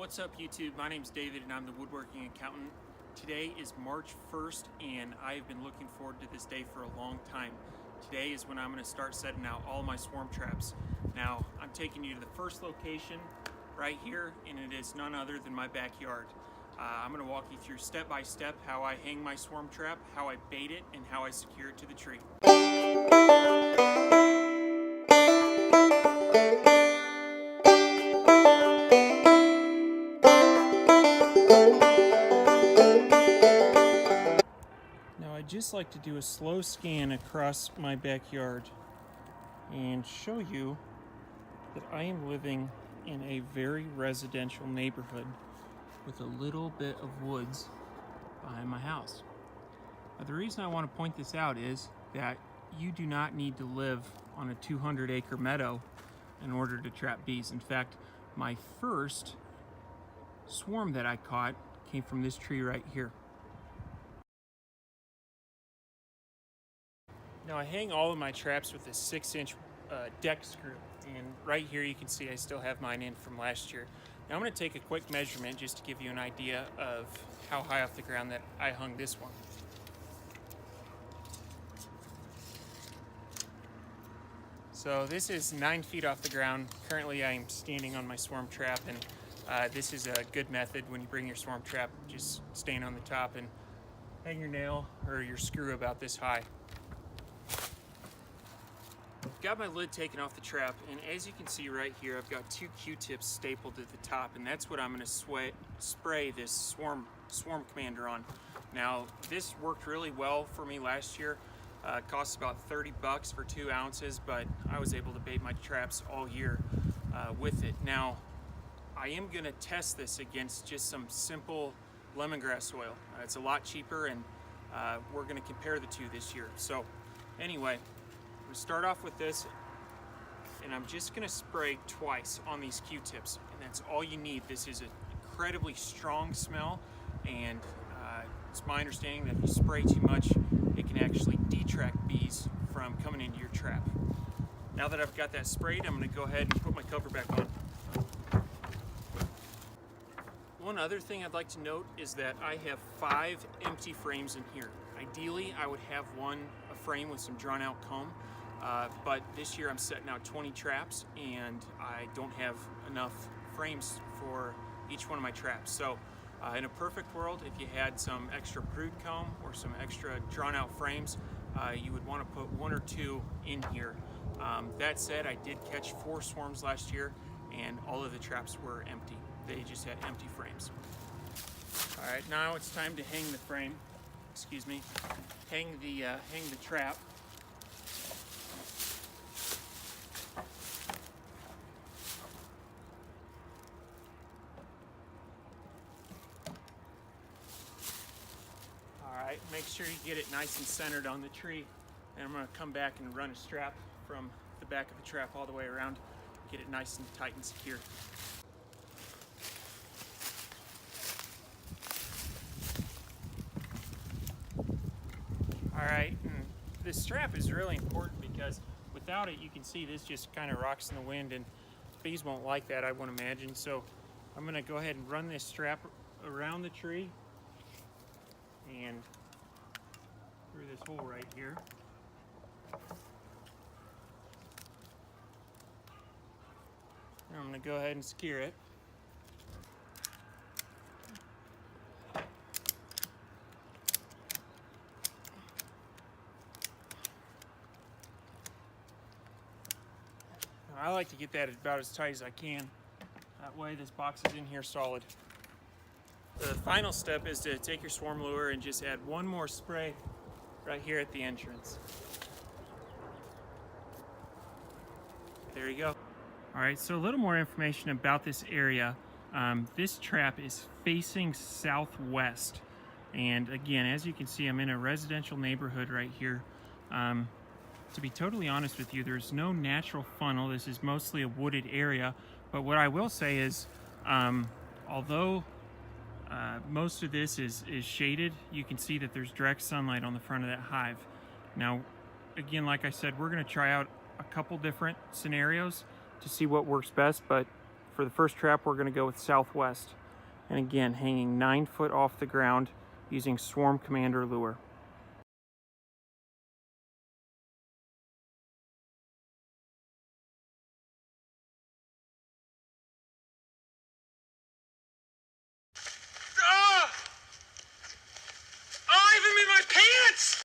What's up YouTube? My name's David and I'm the woodworking accountant. Today is March 1st and I've been looking forward to this day for a long time. Today is when I'm going to start setting out all my swarm traps. Now I'm taking you to the first location right here, and it is none other than my backyard. I'm going to walk you through step by step how I hang my swarm trap, how I bait it, and how I secure it to the tree. I'd just like to do a slow scan across my backyard and show you that I am living in a very residential neighborhood with a little bit of woods behind my house. Now, the reason I want to point this out is that you do not need to live on a 200-acre meadow in order to trap bees. In fact, my first swarm that I caught came from this tree right here. Now I hang all of my traps with a 6-inch deck screw, and right here you can see I still have mine in from last year. Now I'm going to take a quick measurement just to give you an idea of how high off the ground that I hung this one. So this is 9 feet off the ground. Currently I'm standing on my swarm trap, and this is a good method when you bring your swarm trap. Just stand on the top and hang your nail or your screw about this high. Got my lid taken off the trap, and as you can see right here, I've got 2 Q-tips stapled at the top, and that's what I'm going to spray this swarm commander on. Now this worked really well for me last year. It cost about 30 bucks for 2 ounces, but I was able to bait my traps all year with it. Now I am going to test this against just some simple lemongrass oil. It's a lot cheaper, and we're going to compare the two this year. So anyway, I'm going to start off with this, and I'm just going to spray twice on these Q-tips, and that's all you need. This is an incredibly strong smell, and it's my understanding that if you spray too much, it can actually detract bees from coming into your trap. Now that I've got that sprayed, I'm going to go ahead and put my cover back on. One other thing I'd like to note is that I have 5 empty frames in here. Ideally, I would have a frame with some drawn out comb, but this year I'm setting out 20 traps and I don't have enough frames for each one of my traps. So in a perfect world, if you had some extra brood comb or some extra drawn out frames, you would want to put 1 or 2 in here. That said, I did catch 4 swarms last year, and all of the traps were empty. They just had empty frames. All right, now it's time to hang the frame. Excuse me. Hang the trap. All right, make sure you get it nice and centered on the tree. And I'm going to come back and run a strap from the back of the trap all the way around. Get it nice and tight and secure. Alright, and this strap is really important because without it, you can see this just kind of rocks in the wind, and bees won't like that, I would imagine. So I'm going to go ahead and run this strap around the tree and through this hole right here. And I'm going to go ahead and secure it. I like to get that about as tight as I can. That way this box is in here solid. The final step is to take your swarm lure and just add 1 more spray right here at the entrance. There you go. Alright, so a little more information about this area. This trap is facing southwest. And again, as you can see, I'm in a residential neighborhood right here. To be totally honest with you, there's no natural funnel. This is mostly a wooded area. But what I will say is, although most of this is shaded, you can see that there's direct sunlight on the front of that hive. Now, again, like I said, we're going to try out a couple different scenarios to see what works best. But For the first trap, we're going to go with southwest. And again, hanging 9 foot off the ground using Swarm Commander lure.